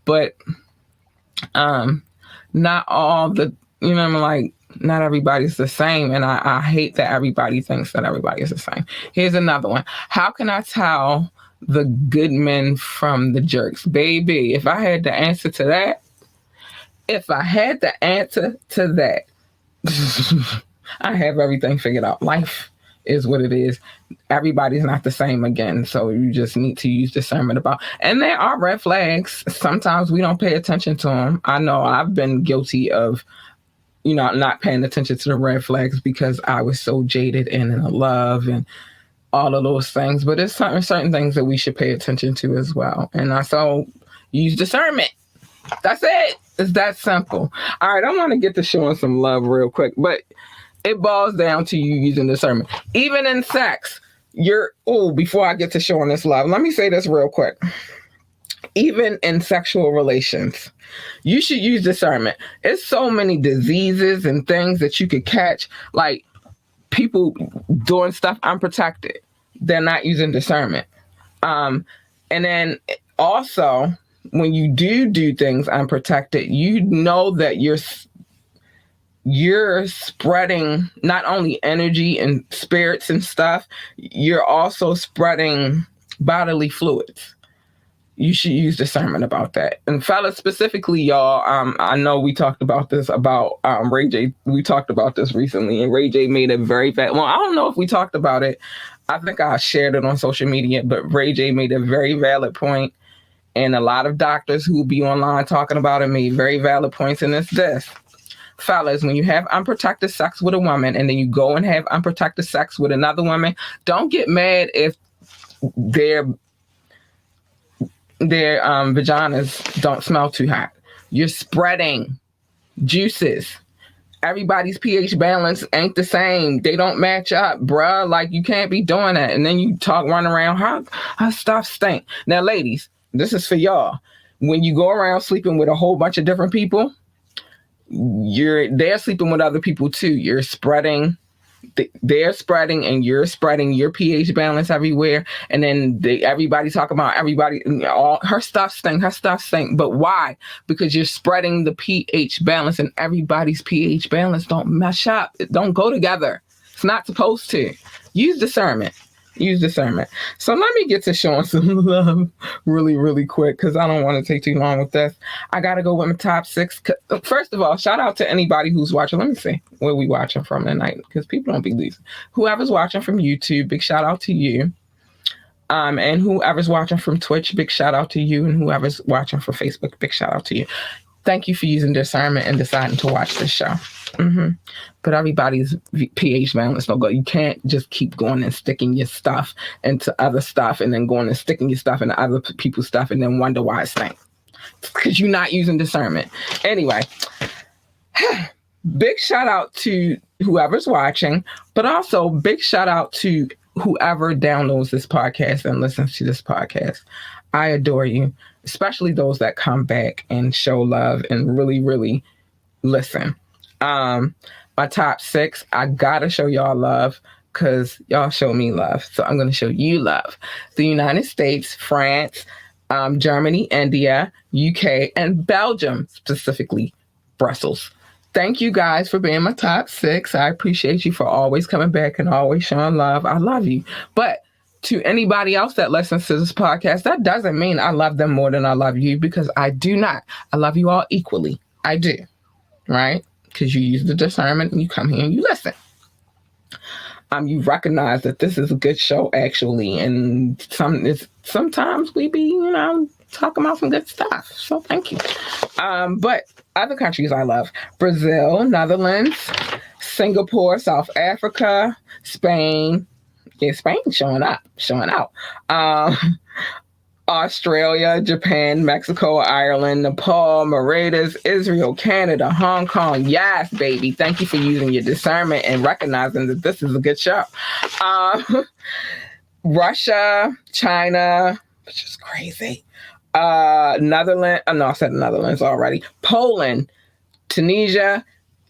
but not all the, not everybody's the same. And I hate that everybody thinks that everybody is the same. Here's another one. How can I tell the good men from the jerks? Baby, if I had the answer to that, I have everything figured out. Life is what it is. Everybody's not the same again. So you just need to use discernment about. And there are red flags. Sometimes we don't pay attention to them. I know I've been guilty of, not paying attention to the red flags because I was so jaded and in love and all of those things. But there's certain things that we should pay attention to as well. And I so use discernment. That's it. It's that simple. All right, I want to get to showing some love real quick, but it boils down to you using discernment. Even in sex, before I get to showing this love, let me say this real quick. Even in sexual relations, you should use discernment. It's so many diseases and things that you could catch, like people doing stuff unprotected. They're not using discernment. And then also, when you do things unprotected, that you're spreading not only energy and spirits and stuff, you're also spreading bodily fluids. You should use discernment about that. And fellas, specifically, y'all, I know we talked about this about Ray J. We talked about this recently, and Ray J made a very I don't know if we talked about it. I think I shared it on social media, but Ray J made a very valid point, and a lot of doctors who will be online talking about it made very valid points, and it's this. Fellas, when you have unprotected sex with a woman and then you go and have unprotected sex with another woman, don't get mad if their vaginas don't smell too hot. You're spreading juices. Everybody's pH balance ain't the same. They don't match up, bruh. Like, you can't be doing that. And then you run around, her stuff stink. Now, ladies, this is for y'all. When you go around sleeping with a whole bunch of different people, they're sleeping with other people too. They're spreading and you're spreading your pH balance everywhere. And then everybody talking about all her stuff stink. But why? Because you're spreading the pH balance, and everybody's pH balance don't mesh up. It don't go together. It's not supposed to. Use discernment. So let me get to showing some love really, really quick, because I don't want to take too long with this. I got to go with my top 6. First of all, shout out to anybody who's watching. Let me see where we watching from tonight, because people don't be losing. Whoever's watching from YouTube, big shout out to you. And whoever's watching from Twitch, big shout out to you. And whoever's watching from Facebook, big shout out to you. Thank you for using discernment and deciding to watch this show. But everybody's pH balance no go. You can't just keep going and sticking your stuff into other stuff and then going and sticking your stuff into other people's stuff and then wonder why it stinks. Because you're not using discernment. Anyway, big shout out to whoever's watching, but also big shout out to whoever downloads this podcast and listens to this podcast. I adore you, especially those that come back and show love and really, really listen. My top 6, I gotta show y'all love because y'all show me love. So I'm gonna show you love. The United States, France, Germany, India, UK, and Belgium, specifically Brussels. Thank you guys for being my top 6. I appreciate you for always coming back and always showing love. I love you. But to anybody else that listens to this podcast, that doesn't mean I love them more than I love you, because I do not. I love you all equally. I do. Right? Because you use the discernment and you come here and you listen. You recognize that this is a good show, actually. And sometimes we be, talking about some good stuff. So thank you. But other countries I love: Brazil, Netherlands, Singapore, South Africa, Spain. Yeah, Spain showing out. Australia, Japan, Mexico, Ireland, Nepal, Mauritius, Israel, Canada, Hong Kong. Yes, baby. Thank you for using your discernment and recognizing that this is a good show. Russia, China, which is crazy. Netherlands. No, I said Netherlands already. Poland, Tunisia,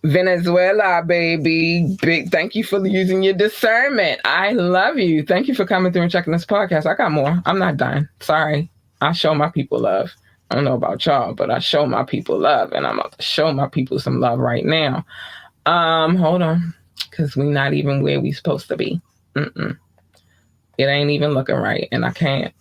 Venezuela, baby. Big thank you for using your discernment. I love you. Thank you for coming through and checking this podcast. I got more. I'm not done. Sorry. I show my people love. I don't know about y'all, but I show my people love, and I'm about to show my people some love right now. Hold on, because we not even where we supposed to be. It ain't even looking right, and I can't.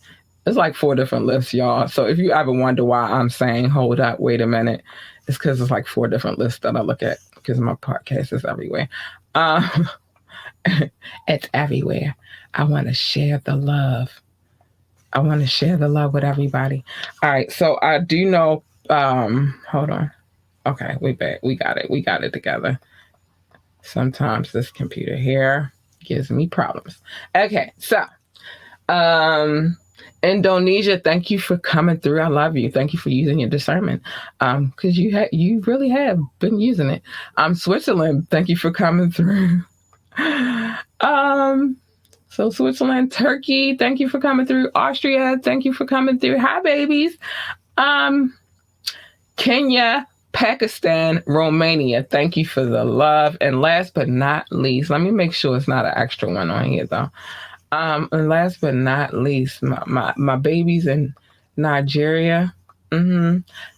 It's like 4 different lists, y'all. So if you ever wonder why I'm saying, hold up, wait a minute, it's because it's like 4 different lists that I look at because my podcast is everywhere. It's everywhere. I want to share the love. I want to share the love with everybody. All right. So I do know, hold on. Okay. We back. We got it. We got it together. Sometimes this computer here gives me problems. Okay. So, Indonesia, thank you for coming through. I love you. Thank you for using your discernment. Because you really have been using it. Switzerland, thank you for coming through. So Switzerland, Turkey, thank you for coming through. Austria, thank you for coming through. Hi, babies. Kenya, Pakistan, Romania, thank you for the love. And last but not least, let me make sure it's not an extra one on here though. And last but not least, my babies in Nigeria.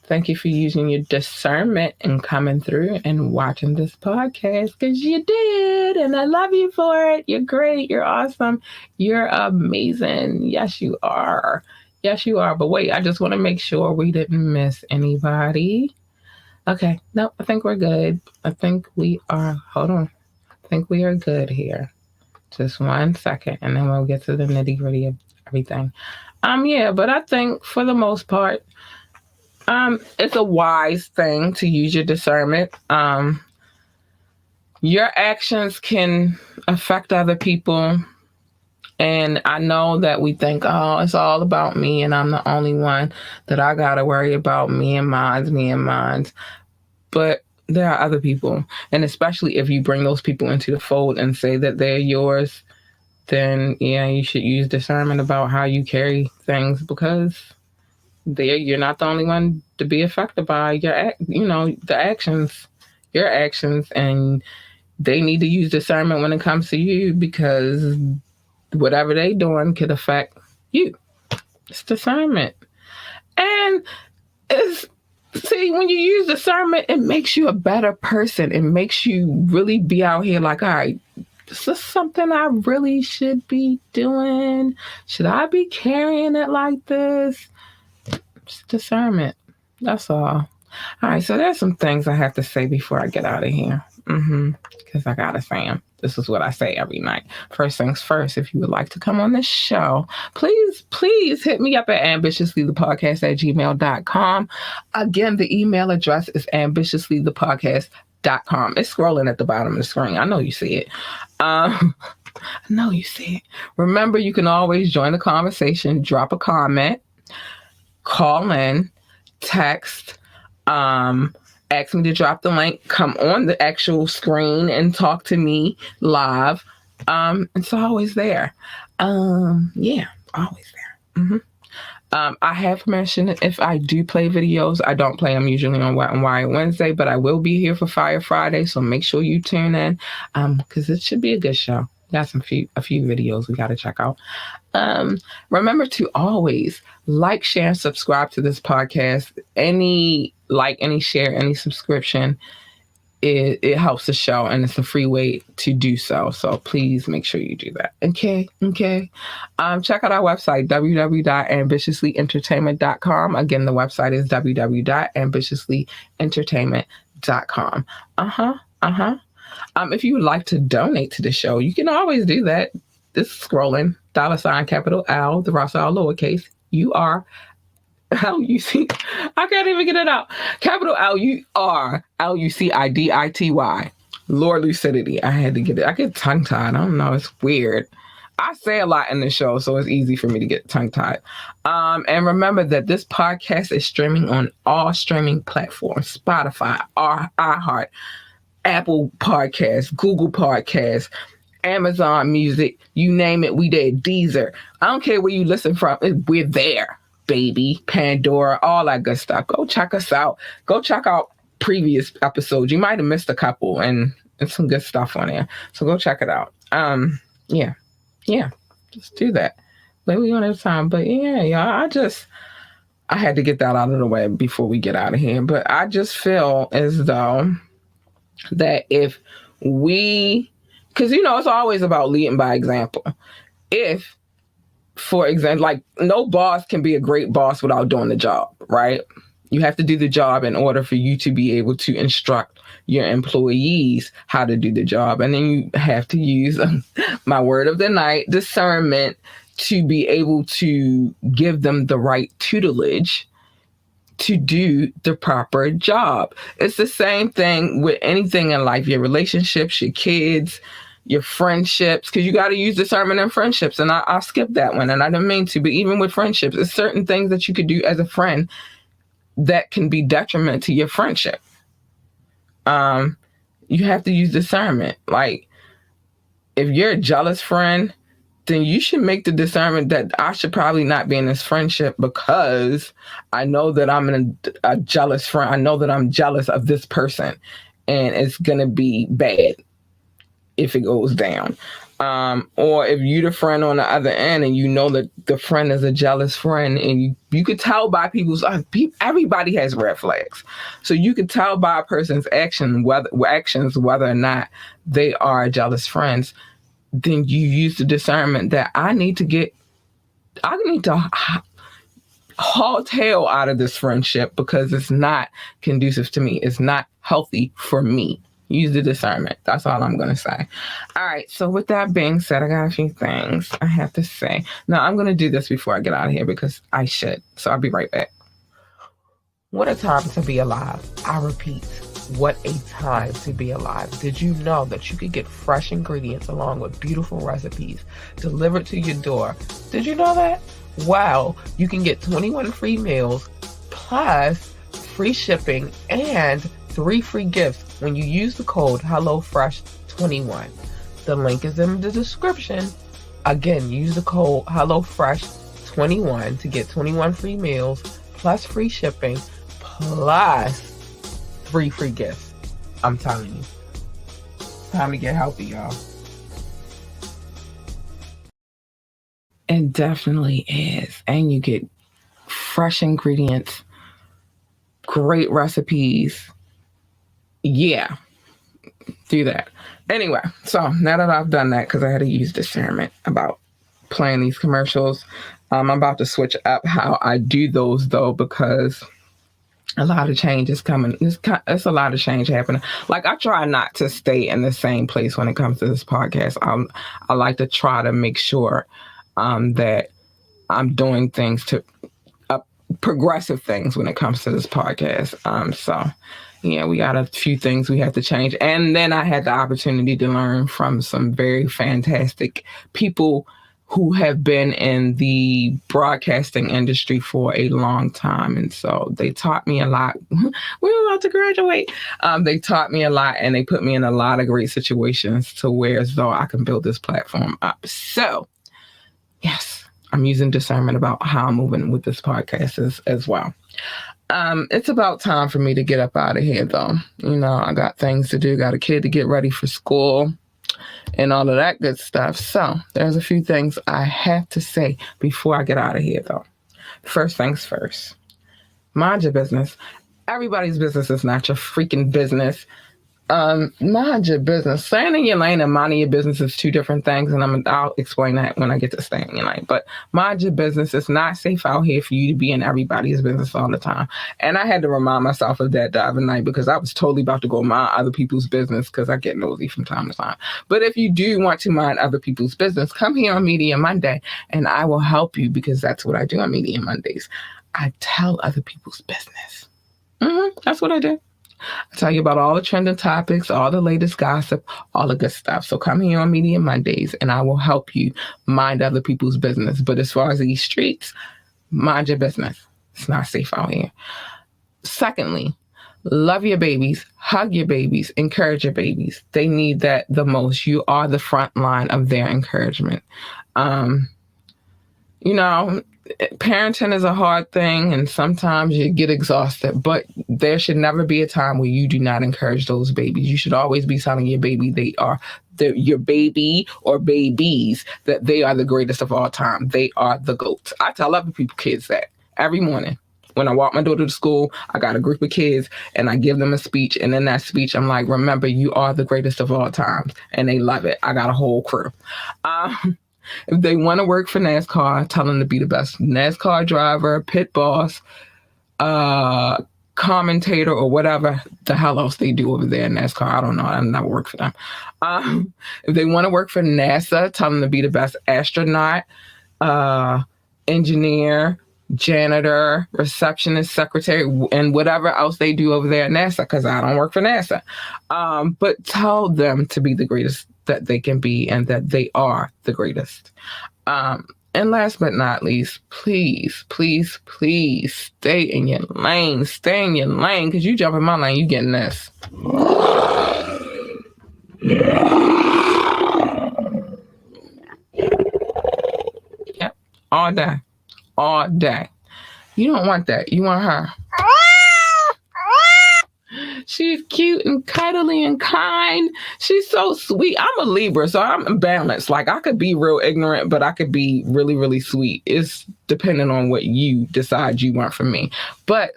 Thank you for using your discernment and coming through and watching this podcast because you did. And I love you for it. You're great. You're awesome. You're amazing. Yes, you are. Yes, you are. But wait, I just want to make sure we didn't miss anybody. Okay. No, I think we're good. I think we are. Hold on. I think we are good here. Just 1 second, and then we'll get to the nitty gritty of everything. Yeah, but I think for the most part, it's a wise thing to use your discernment. Your actions can affect other people. And I know that we think, oh, it's all about me, and I'm the only one that I got to worry about, me and mine. But there are other people. And especially if you bring those people into the fold and say that they're yours, then yeah, you should use discernment about how you carry things because you're not the only one to be affected by the actions, your actions, and they need to use discernment when it comes to you because whatever they doing could affect you. It's discernment. And when you use discernment, it makes you a better person. It makes you really be out here like, all right, this is something I really should be doing. Should I be carrying it like this? It's discernment. That's all. All right, so there's some things I have to say before I get out of here. Because I gotta say them. This is what I say every night. First things first, if you would like to come on this show, please hit me up at ambitiouslythepodcast@gmail.com. Again, the email address is ambitiouslythepodcast.com. It's scrolling at the bottom of the screen. I know you see it. I know you see it. Remember, you can always join the conversation, drop a comment, call in, text, ask me to drop the link, come on the actual screen and talk to me live. It's always there. Yeah, always there. I have mentioned if I do play videos, I don't play them usually on Wet and Wired Wednesday, but I will be here for Fire Friday, so make sure you tune in because it should be a good show. We got a few videos we got to check out. Remember to always like, share, and subscribe to this podcast. Any like, any share, any subscription, it helps the show, and it's a free way to do so. So please make sure you do that. Okay. Check out our website, www.ambitiouslyentertainment.com. Again, the website is www.ambitiouslyentertainment.com. If you would like to donate to the show, you can always do that. This is scrolling, $ capital L, the rest are all lowercase, UR, LUC. I can't even get it out. Capital LUR, LUCIDITY. Lord Lucidity. I had to get it. I get tongue tied. I don't know. It's weird. I say a lot in the show, so it's easy for me to get tongue-tied. And remember that this podcast is streaming on all streaming platforms: Spotify, iHeart, Apple Podcasts, Google Podcasts, Amazon Music, you name it, we there. Deezer. I don't care where you listen from, we're there, baby. Pandora, all that good stuff. Go check us out. Go check out previous episodes. You might have missed a couple, and it's some good stuff on there. So go check it out. Yeah, just do that. But we don't have time. But yeah, y'all, I had to get that out of the way before we get out of here. But I just feel as though that if we, because it's always about leading by example. If, for example, like, no boss can be a great boss without doing the job, right? You have to do the job in order for you to be able to instruct your employees how to do the job. And then you have to use my word of the night, discernment, to be able to give them the right tutelage to do the proper job. It's the same thing with anything in life, your relationships, your kids, your friendships, because you got to use discernment in friendships. And I'll skip that one, and I didn't mean to, but even with friendships, there's certain things that you could do as a friend that can be detriment to your friendship. You have to use discernment. Like, if you're a jealous friend, then you should make the discernment that I should probably not be in this friendship, because I know that I'm a jealous friend. I know that I'm jealous of this person, and it's going to be bad if it goes down. Or if you're the friend on the other end and you know that the friend is a jealous friend, and you could tell by everybody has red flags. So you could tell by a person's actions whether or not they are jealous friends. Then you use the discernment that I need to haul tail out of this friendship, because it's not conducive to me. It's not healthy for me. Use the discernment. That's all I'm going to say. All right. So with that being said, I got a few things I have to say. Now, I'm going to do this before I get out of here, because I should. So I'll be right back. What a time to be alive. I repeat, what a time to be alive. Did you know that you could get fresh ingredients along with beautiful recipes delivered to your door? Did you know that? Well, you can get 21 free meals plus free shipping and 3 free gifts when you use the code HelloFresh21. The link is in the description. Again, use the code HelloFresh21 to get 21 free meals plus free shipping plus 3 free gifts. I'm telling you, it's time to get healthy, y'all. It definitely is. And you get fresh ingredients, great recipes. Yeah, do that. Anyway, so now that I've done that, because I had to use discernment about playing these commercials, I'm about to switch up how I do those, though, because a lot of change is coming. It's a lot of change happening. Like, I try not to stay in the same place when it comes to this podcast. I like to try to make sure that I'm doing things to progressive things when it comes to this podcast. So yeah, we got a few things we have to change. And then I had the opportunity to learn from some very fantastic people who have been in the broadcasting industry for a long time. And so they taught me a lot. We're about to graduate. They taught me a lot, and they put me in a lot of great situations to where as though I can build this platform up. So yes, I'm using discernment about how I'm moving with this podcast as well. It's about time for me to get up out of here, though. I got things to do, got a kid to get ready for school and all of that good stuff. So there's a few things I have to say before I get out of here, though. First things first, mind your business. Everybody's business is not your freaking business. Mind your business. Staying in your lane and minding your business is two different things, and I'll explain that when I get to staying in your lane. But mind your business. It's not safe out here for you to be in everybody's business all the time. And I had to remind myself of that the other night, because I was totally about to go mind other people's business, because I get nosy from time to time. But if you do want to mind other people's business, come here on Media Monday, and I will help you, because that's what I do on Media Mondays. I tell other people's business. That's what I do. I tell you about all the trending topics, all the latest gossip, all the good stuff. So come here on Media Mondays and I will help you mind other people's business. But as far as these streets, mind your business. It's not safe out here. Secondly, love your babies, hug your babies, encourage your babies. They need that the most. You are the front line of their encouragement. You know, parenting is a hard thing and sometimes you get exhausted, but there should never be a time where you do not encourage those babies. You should always be telling your baby your baby or babies that they are the greatest of all time. They are the GOATs. I tell other people, kids, that every morning. When I walk my daughter to school, I got a group of kids and I give them a speech. And in that speech, I'm like, remember, you are the greatest of all times. And they love it. I got a whole crew. If they want to work for NASCAR, tell them to be the best NASCAR driver, pit boss, commentator, or whatever the hell else they do over there in NASCAR. I don't know. I never worked for them. If they want to work for NASA, tell them to be the best astronaut, engineer, janitor, receptionist, secretary, and whatever else they do over there at NASA, because I don't work for NASA. But tell them to be the greatest that they can be and that they are the greatest. And last but not least, please, please, please stay in your lane. Stay in your lane, because you jump in my lane, you getting this. Yep, all day. All day. You don't want that. You want her. She's cute and cuddly and kind. She's so sweet. I'm a Libra, so I'm balanced. Like, I could be real ignorant, but I could be really, really sweet. It's depending on what you decide you want from me. But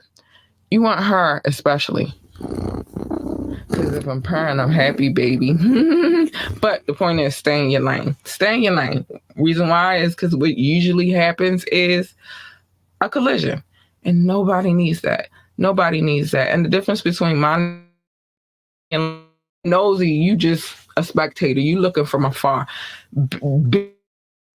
you want her especially. Because if I'm purring, I'm happy, baby. But the point is, stay in your lane. Stay in your lane. Reason why is because what usually happens is a collision. And nobody needs that. Nobody needs that. And the difference between mine and nosy, you just a spectator. You looking from afar.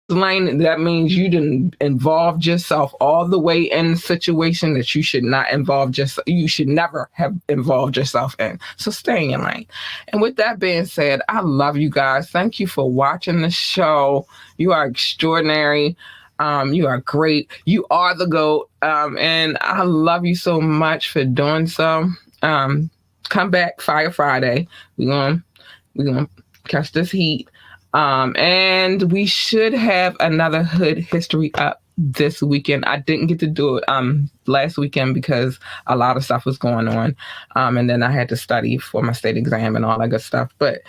Lane, that means you didn't involve yourself all the way in a situation that you should not involve you should never have involved yourself in. So stay in your lane. And with that being said, I love you guys. Thank you for watching the show. You are extraordinary. You are great. You are the GOAT. And I love you so much for doing so. Come back Fire Friday. We're gonna catch this heat. And we should have another hood history up this weekend. I didn't get to do it last weekend because a lot of stuff was going on. And then I had to study for my state exam and all that good stuff. But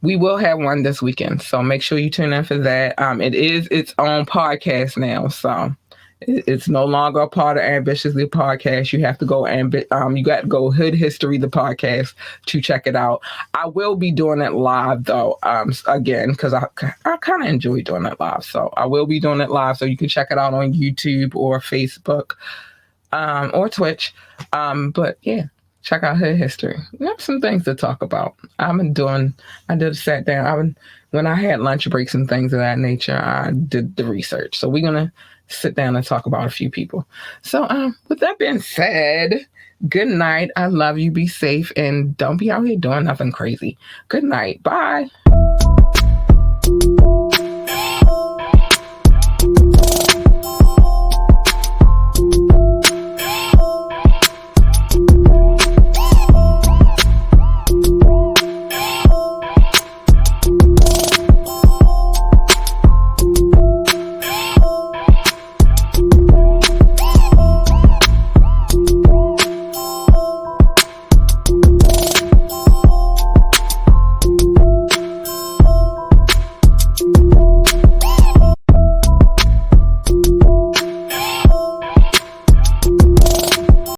we will have one this weekend. So make sure you tune in for that. It is its own podcast now. So it's no longer a part of Ambitiously Podcast. You have to go you got to go Hood History the podcast to check it out. I will be doing it live though, again, because I kind of enjoy doing it live. So I will be doing it live, so you can check it out on YouTube or Facebook, or Twitch. But yeah, check out Hood History. We have some things to talk about. I did sat down. When I had lunch breaks and things of that nature, I did the research. So we're gonna sit down and talk about a few people. So with that being said, good night. I love you. Be safe and don't be out here doing nothing crazy. Good night. Bye.